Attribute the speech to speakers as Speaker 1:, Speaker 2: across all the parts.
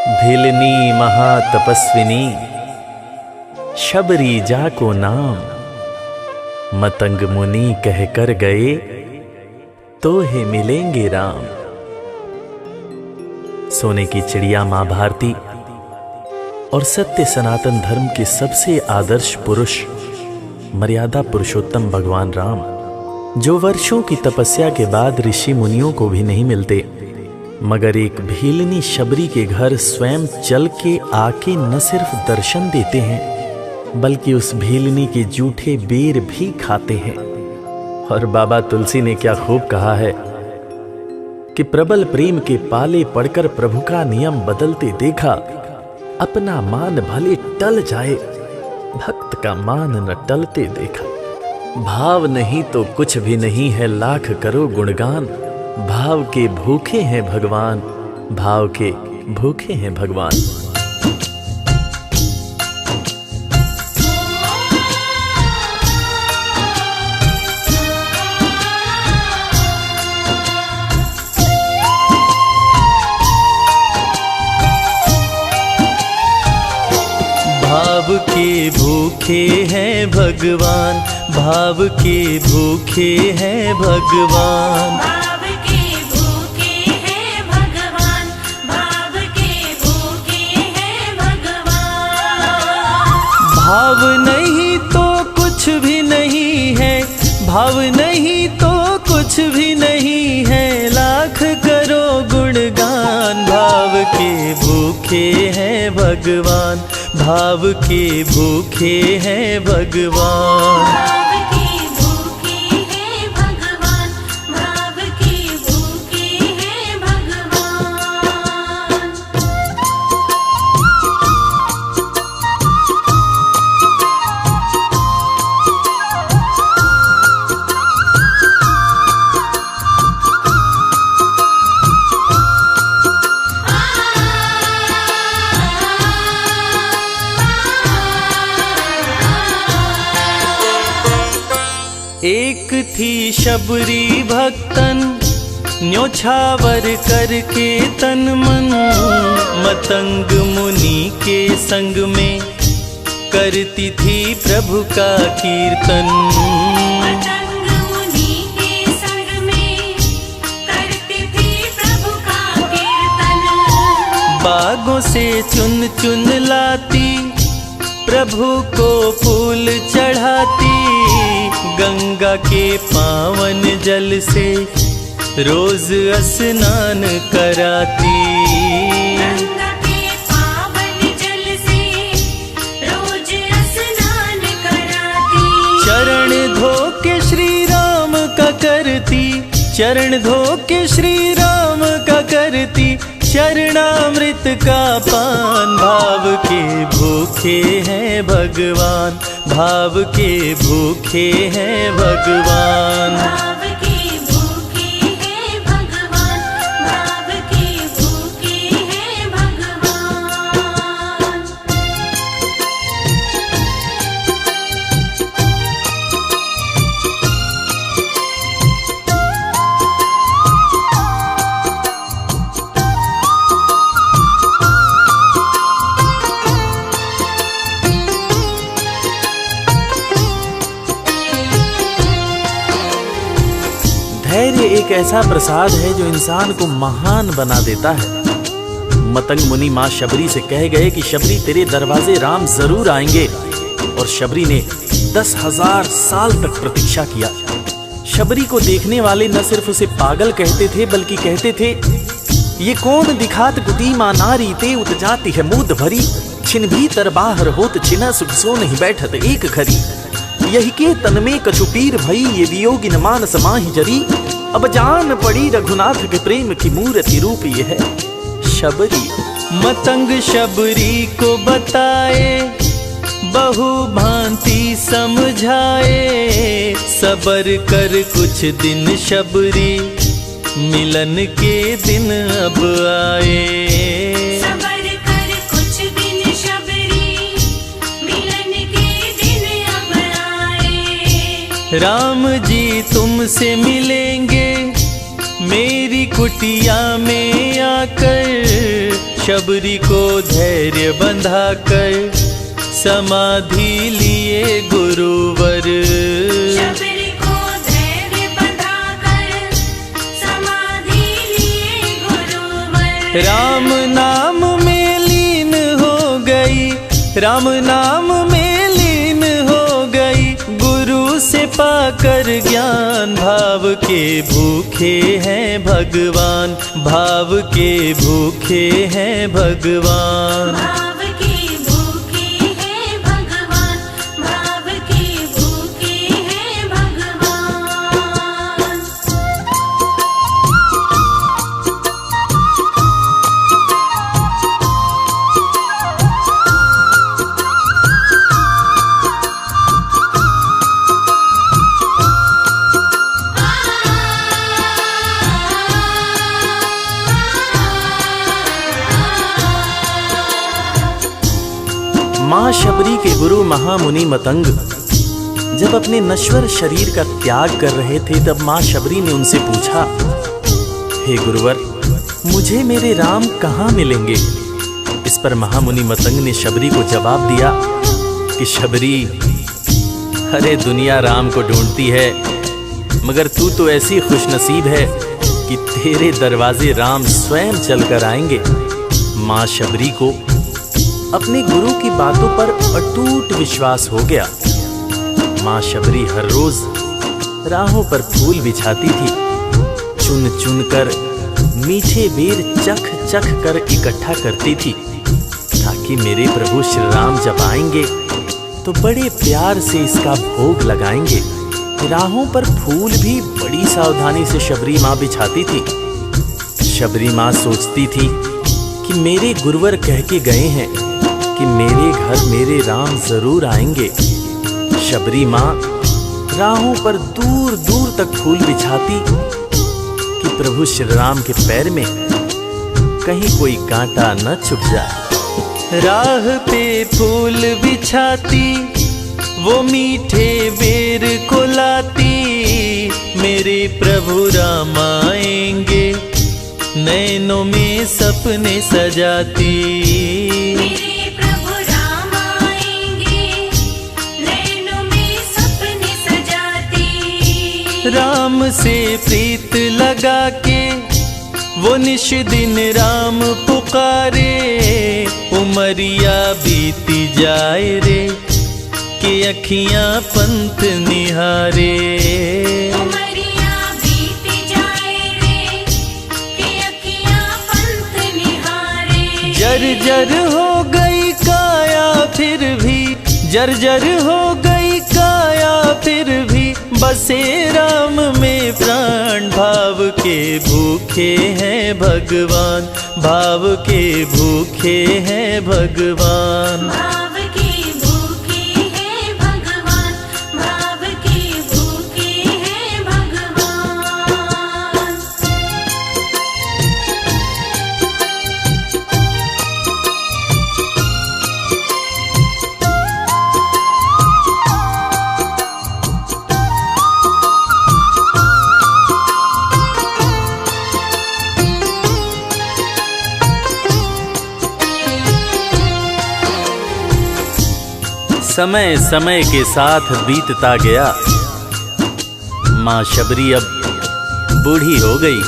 Speaker 1: भिलनी महातपस्विनी शबरी जा को नाम, मतंग मुनि कह कर गए तो हे मिलेंगे राम। सोने की चिड़िया मां भारती और सत्य सनातन धर्म के सबसे आदर्श पुरुष मर्यादा पुरुषोत्तम भगवान राम, जो वर्षों की तपस्या के बाद ऋषि मुनियों को भी नहीं मिलते, मगर एक भीलनी शबरी के घर स्वयं चल के आके न सिर्फ दर्शन देते हैं बल्कि उस भीलनी के जूठे बेर भी खाते हैं। और बाबा तुलसी ने क्या खूब कहा है कि प्रबल प्रेम के पाले पड़कर प्रभु का नियम बदलते देखा, अपना मान भले टल जाए भक्त का मान न टलते देखा। भाव नहीं तो कुछ भी नहीं है, लाख करो गुणगान, भाव के भूखे हैं भगवान, भाव के भूखे हैं भगवान। भाव के भूखे हैं भगवान, भाव के भूखे हैं भगवान,
Speaker 2: भाव के भूखे हैं भगवान, भाव के भूखे हैं भगवान।
Speaker 1: भाव नहीं तो कुछ भी नहीं है, भाव नहीं तो कुछ भी नहीं है, लाख करो गुणगान। भाव के भूखे हैं भगवान, भाव के भूखे हैं भगवान।
Speaker 2: भाव के भूखे हैं भगवान, भाव के भूखे हैं भगवान।
Speaker 1: एक थी शबरी भक्तन, न्योछावर करके तन मन, मतंग मुनि के संग में करती थी प्रभु का कीर्तन।
Speaker 2: मतंग मुनि के संग में करती थी प्रभु का कीर्तन।
Speaker 1: बागों से चुन चुन लाती, प्रभु को फूल चढ़ाती, गंगा के पावन जल से रोज स्नान कराती।
Speaker 2: गंगा के पावन जल से रोज स्नान कराती।
Speaker 1: चरण धो के श्री राम का करती, चरण धो के श्री राम का करती, चरणामृत का पान। भाव के भूखे हैं भगवान, भाव के भूखे हैं भगवान।
Speaker 2: भाव के भूखे हैं भगवान, भाव के भूखे हैं भगवान।
Speaker 1: धैर्य एक ऐसा प्रसाद है जो इंसान को महान बना देता है। मतंग मुनि मां शबरी से कह गए कि शबरी तेरे दरवाजे राम जरूर आएंगे, और शबरी ने 10,000 साल तक प्रतीक्षा किया। शबरी को देखने वाले न सिर्फ उसे पागल कहते थे बल्कि कहते थे, ये कौन दिखात कुटी मां नारी ते उतजाती है मूद भरी, छिन भीतर बाहर होत छिना सुख सो नहीं बैठत एक घरी, यही के तन में कछुपीर भई ये वियोगिन मानस माहि जरी, अब जान पड़ी रघुनाथ के प्रेम की मूर्ति रूप ये है शबरी। मतंग शबरी को बताए, बहु भांति समझाए, सबर कर कुछ दिन शबरी, मिलन के दिन अब आए।
Speaker 2: सबर कर कुछ दिन शबरी, मिलन के दिन अब आए।
Speaker 1: राम जी तुमसे मिलेंगे, मेरी कुटिया में आकर
Speaker 3: शबरी को धैर्य बंधाकर समाधि लिए गुरुवर।
Speaker 2: शबरी को धैर्य बंधाकर समाधि लिए गुरुवर।
Speaker 3: राम नाम में लीन हो गई, राम नाम में लीन हो गई, गुरु से पाकर ज्ञान। भाव के भूखे हैं भगवान, भाव के भूखे हैं भगवान।
Speaker 2: भाव के भूखे हैं भगवान, भाव के भूखे हैं भगवान।
Speaker 1: माँ शबरी के गुरु महामुनि मतंग जब अपने नश्वर शरीर का त्याग कर रहे थे, तब माँ शबरी ने उनसे पूछा, हे गुरुवर, मुझे मेरे राम कहाँ मिलेंगे? इस पर महामुनि मतंग ने शबरी को जवाब दिया कि शबरी, अरे दुनिया राम को ढूंढती है, मगर तू तो ऐसी खुशनसीब है कि तेरे दरवाजे राम स्वयं चलकर आएंगे। माँ शबरी को अपने गुरु की बातों पर अटूट विश्वास हो गया। माँ शबरी हर रोज राहों पर फूल बिछाती थी, चुन चुन कर मीठे बेर चख चख कर इकट्ठा करती थी, ताकि मेरे प्रभु श्री राम जब आएंगे तो बड़े प्यार से इसका भोग लगाएंगे। राहों पर फूल भी बड़ी सावधानी से शबरी माँ बिछाती थी। शबरी माँ सोचती थी कि मेरे गुरुवर कह के गए हैं कि मेरे घर मेरे राम जरूर आएंगे। शबरी माँ राहों पर दूर दूर तक फूल बिछाती कि प्रभु श्री राम के पैर में कहीं कोई कांटा न चुभ जाए।
Speaker 3: राह पे फूल बिछाती, वो मीठे बेर को लाती, मेरे प्रभु राम आएंगे, नैनों में सपने सजाती।
Speaker 2: मेरे प्रभु राम आएंगे, नैनों में सपने सजाती।
Speaker 3: राम से प्रीत लगा के वो निश दिन राम पुकारे, उमरिया बीती जाए रे कि अखियां पंथ निहारे।
Speaker 2: उमरिया बीती जाए रे कि अखियां पंथ निहारे।
Speaker 3: जर्जर हो गई काया फिर भी, जर्जर हो गई काया फिर भी, बसे राम में प्राण। भाव के भूखे हैं भगवान, भाव के भूखे हैं भगवान।
Speaker 2: भाव के भूखे हैं भगवान, भाव के भूखे हैं भगवान।
Speaker 1: समय समय के साथ बीतता गया। माँ शबरी अब बूढ़ी हो गई।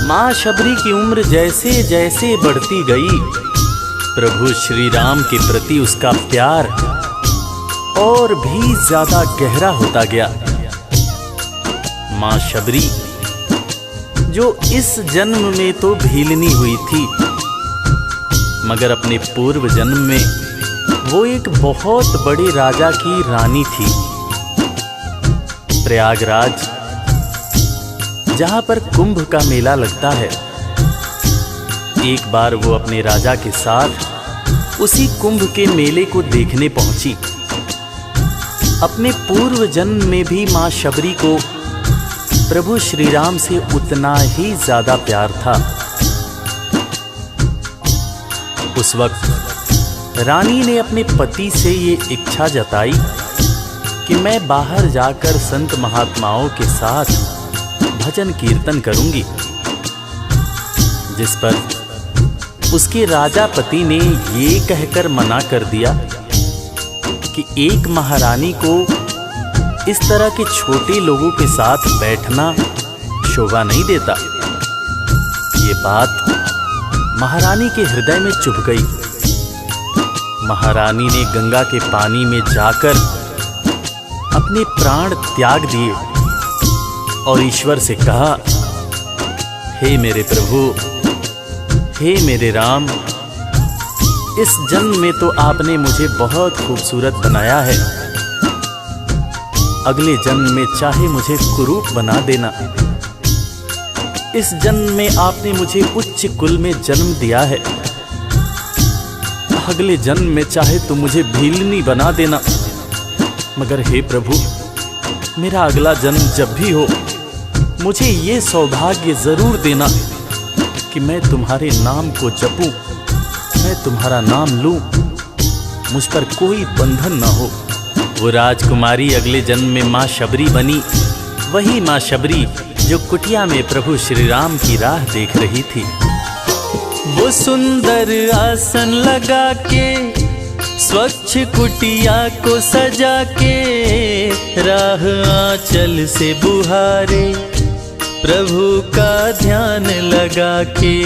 Speaker 1: माँ शबरी की उम्र जैसे जैसे बढ़ती गई, प्रभु श्री राम के प्रति उसका प्यार और भी ज्यादा गहरा होता गया। माँ शबरी जो इस जन्म में तो भीलनी हुई थी, मगर अपने पूर्व जन्म में वो एक बहुत बड़े राजा की रानी थी। प्रयागराज, जहां पर कुंभ का मेला लगता है, एक बार वो अपने राजा के साथ उसी कुंभ के मेले को देखने पहुंची। अपने पूर्व जन्म में भी मां शबरी को प्रभु श्री राम से उतना ही ज्यादा प्यार था। उस वक्त रानी ने अपने पति से ये इच्छा जताई कि मैं बाहर जाकर संत महात्माओं के साथ भजन कीर्तन करूंगी, जिस पर उसके राजा पति ने ये कहकर मना कर दिया कि एक महारानी को इस तरह के छोटे लोगों के साथ बैठना शोभा नहीं देता। ये बात महारानी के हृदय में चुभ गई। महारानी ने गंगा के पानी में जाकर अपने प्राण त्याग दिए और ईश्वर से कहा, हे मेरे प्रभु, हे मेरे राम, इस जन्म में तो आपने मुझे बहुत खूबसूरत बनाया है, अगले जन्म में चाहे मुझे कुरूप बना देना। इस जन्म में आपने मुझे उच्च कुल में जन्म दिया है, अगले जन्म में चाहे तो मुझे भीलनी बना देना। मगर हे प्रभु, मेरा अगला जन्म जब भी हो, मुझे ये सौभाग्य जरूर देना कि मैं तुम्हारे नाम को जपूं, मैं तुम्हारा नाम लूं, मुझ पर कोई बंधन ना हो। वो राजकुमारी अगले जन्म में माँ शबरी बनी, वही माँ शबरी जो कुटिया में प्रभु श्री राम की राह देख रही थी।
Speaker 3: वो सुंदर आसन लगा के स्वच्छ कुटिया को सजा के, राह आंचल से बुहारे प्रभु का ध्यान लगा के।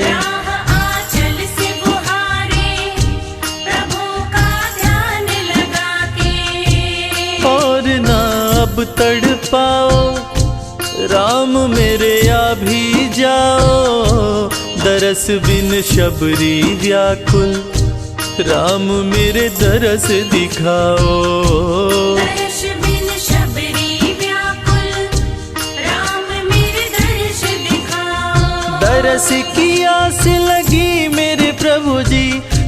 Speaker 2: राह आंचल से बुहारे प्रभु का ध्यान लगा के।
Speaker 3: और ना अब तड़पाओ राम मेरे, आ भी जाओ, दरस बिन शबरी व्याकुल, राम मेरे दरस दिखाओ।
Speaker 2: दर्श बिन शबरी व्याकुल, राम मेरे दर्श दिखाओ।
Speaker 3: दरस की आस लगी मेरे प्रभु जी,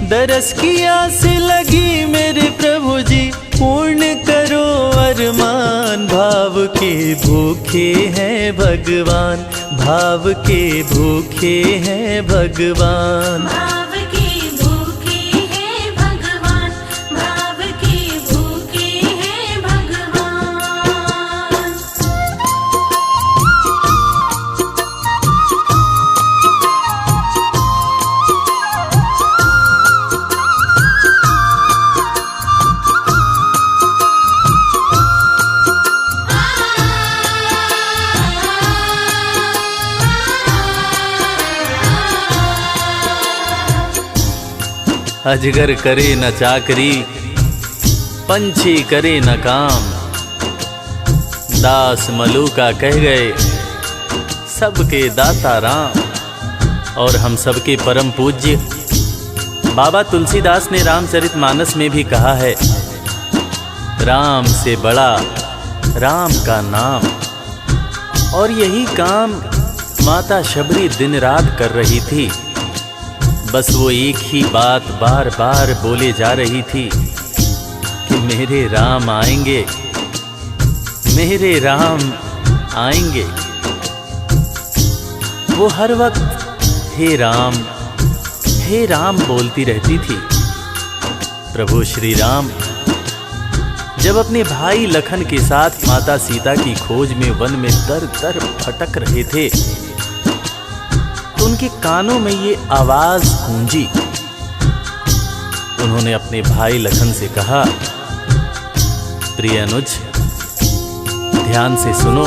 Speaker 3: दरस की आस लगी मेरे प्रभु जी, पूर्ण करो अरमान। भाव के भूखे हैं भगवान, भाव के भूखे हैं भगवान।
Speaker 2: भाव के भूखे हैं भगवान, भाव के भूखे हैं भगवान।
Speaker 1: अजगर करे न चाकरी, पंछी करे न काम, दास मलूका कह गए सबके दाता राम। और हम सबके परम पूज्य बाबा तुलसीदास ने रामचरितमानस में भी कहा है, राम से बड़ा राम का नाम। और यही काम माता शबरी दिन रात कर रही थी। बस वो एक ही बात बार बार बोले जा रही थी कि मेरे राम आएंगे, मेरे राम आएंगे। वो हर वक्त हे राम बोलती रहती थी। प्रभु श्री राम जब अपने भाई लखन के साथ माता सीता की खोज में वन में दर दर भटक रहे थे, तो उनके कानों में ये आवाज गूंजी। उन्होंने अपने भाई लखन से कहा, प्रिय अनुज, ध्यान से सुनो।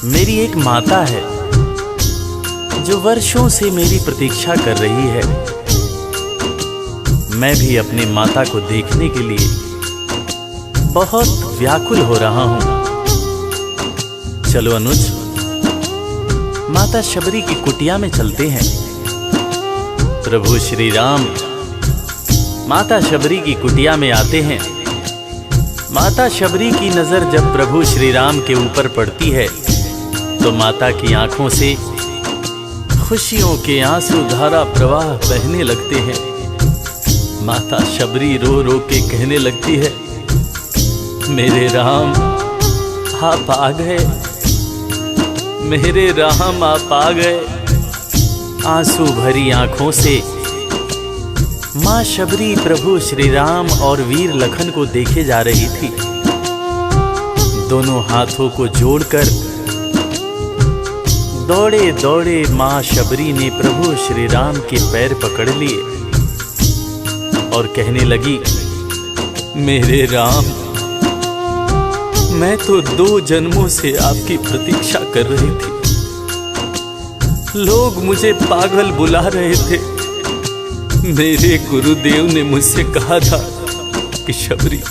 Speaker 1: मेरी एक माता है जो वर्षों से मेरी प्रतीक्षा कर रही है। मैं भी अपनी माता को देखने के लिए बहुत व्याकुल हो रहा हूं। चलो अनुज, माता शबरी की कुटिया में चलते हैं। प्रभु श्री राम माता शबरी की कुटिया में आते हैं। माता शबरी की नजर जब प्रभु श्री राम के ऊपर पड़ती है तो माता की आंखों से खुशियों के आंसू धारा प्रवाह बहने लगते हैं। माता शबरी रो रो के कहने लगती है, मेरे राम आप आ गए, मेरे राम आप आ गए। आंसू भरी आंखों से मां शबरी प्रभु श्री राम और वीर लखन को देखे जा रही थी। दोनों हाथों को जोड़कर दौड़े दौड़े माँ शबरी ने प्रभु श्री राम के पैर पकड़ लिए और कहने लगी, मेरे राम, मैं तो 2 जन्मों से आपकी प्रतीक्षा कर रही थी। लोग मुझे पागल बुला रहे थे। मेरे गुरुदेव ने मुझसे कहा था कि शबरी,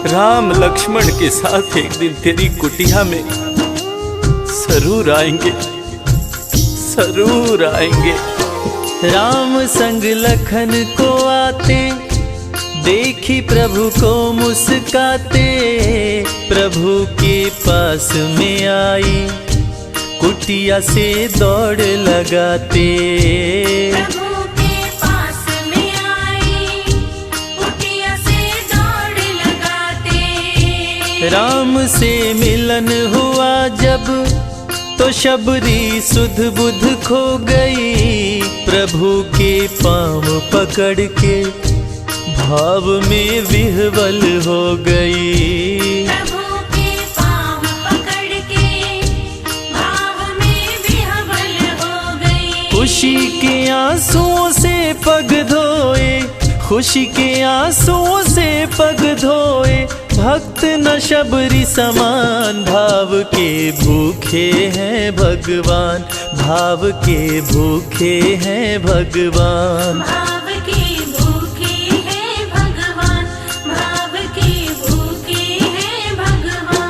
Speaker 1: राम लक्ष्मण के साथ एक दिन तेरी कुटिया में जरूर आएंगे, जरूर आएंगे।
Speaker 3: राम संग लखन को आते, देखी प्रभु को मुस्काते, प्रभु के पास में आई, कुटिया से दौड़ लगाते।
Speaker 2: प्रभु के पास में आई, कुटिया से दौड़ लगाते।
Speaker 3: राम से मिलन हुआ जब, तो शबरी सुध बुध खो गई, प्रभु के पाँव पकड़ के भाव में विह्वल हो गई।
Speaker 2: प्रभु के पाँव पकड़ के भाव में विह्वल हो गई।
Speaker 3: खुशी के आंसुओं से पग धोए, खुशी के आंसुओं से पग धोए, भक्त न शबरी समान, भाव के भूखे हैं भगवान, भाव के भूखे हैं भगवान।
Speaker 2: भाव के भूखे हैं भगवान, भाव के भूखे हैं भगवान।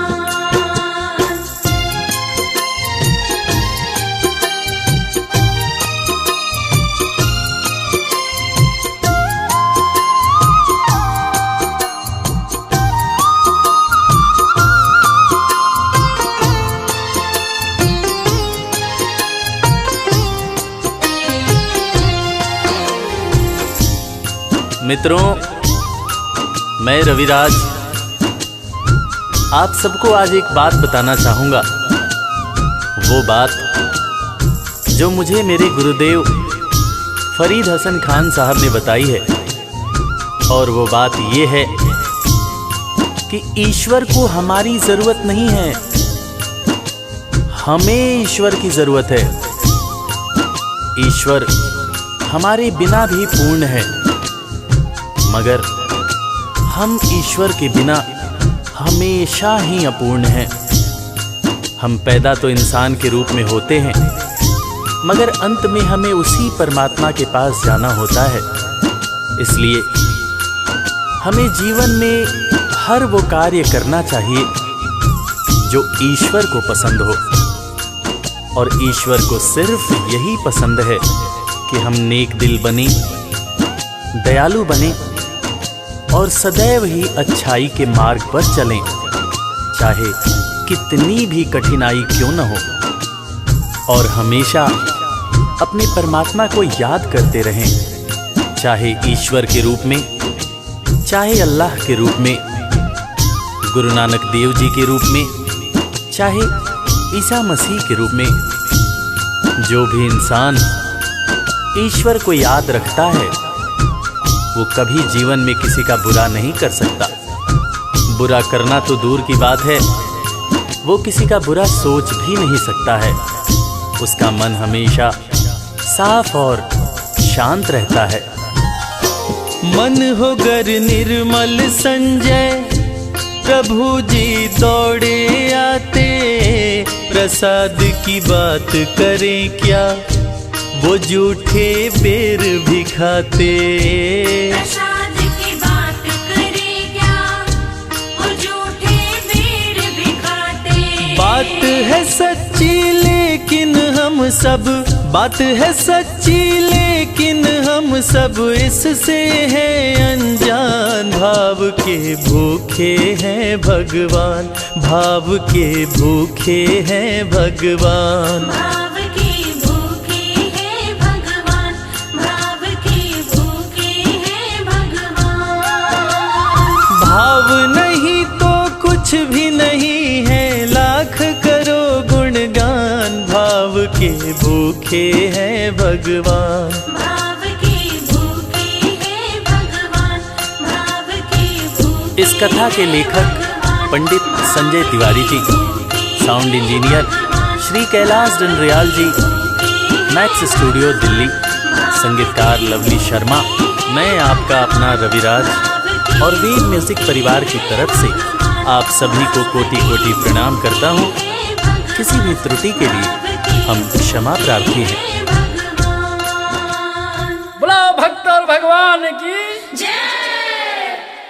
Speaker 1: मित्रों, मैं रविराज आप सबको आज एक बात बताना चाहूँगा। वो बात जो मुझे मेरे गुरुदेव फरीद हसन खान साहब ने बताई है। और वो बात ये है कि ईश्वर को हमारी ज़रूरत नहीं है, हमें ईश्वर की ज़रूरत है। ईश्वर हमारे बिना भी पूर्ण है, मगर हम ईश्वर के बिना हमेशा ही अपूर्ण हैं। हम पैदा तो इंसान के रूप में होते हैं, मगर अंत में हमें उसी परमात्मा के पास जाना होता है। इसलिए हमें जीवन में हर वो कार्य करना चाहिए जो ईश्वर को पसंद हो। और ईश्वर को सिर्फ यही पसंद है कि हम नेक दिल बने, दयालु बने और सदैव ही अच्छाई के मार्ग पर चलें, चाहे कितनी भी कठिनाई क्यों न हो। और हमेशा अपने परमात्मा को याद करते रहें, चाहे ईश्वर के रूप में, चाहे अल्लाह के रूप में, गुरु नानक देव जी के रूप में, चाहे ईसा मसीह के रूप में। जो भी इंसान ईश्वर को याद रखता है वो कभी जीवन में किसी का बुरा नहीं कर सकता। बुरा करना तो दूर की बात है, वो किसी का बुरा सोच भी नहीं सकता है। उसका मन हमेशा साफ और शांत रहता है।
Speaker 3: मन हो गर निर्मल संजय, प्रभु जी दौड़े आते, प्रसाद की बात करें क्या, वो जूठे बेर भी खाते।
Speaker 2: प्रसाद की बात करें क्या, वो जूठे बेर भी खाते।
Speaker 3: बात है सच्ची लेकिन हम सब, बात है सच्ची लेकिन हम सब इससे हैं अनजान। भाव के भूखे हैं भगवान, भाव के भूखे हैं भगवान।
Speaker 2: भाव के भूखे हैं भगवान, भाव के भूखे हैं भगवान।
Speaker 3: भाव नहीं तो कुछ भी नहीं है, लाख करो गुणगान। भाव के भूखे हैं भगवान।
Speaker 2: भाव के भूखे हैं भगवान, भाव के भूखे।
Speaker 1: इस कथा के लेखक पंडित संजय तिवारी जी, साउंड इंजीनियर श्री कैलाश डंडरियाल जी, मैक्स स्टूडियो दिल्ली। संगीतकार लवली शर्मा। मैं आपका अपना रविराज और वीर म्यूजिक परिवार की तरफ से आप सभी को कोटि कोटि प्रणाम करता हूँ। किसी भी त्रुटि के लिए हम क्षमा प्रार्थी हैं।
Speaker 4: बोला भक्त और भगवान की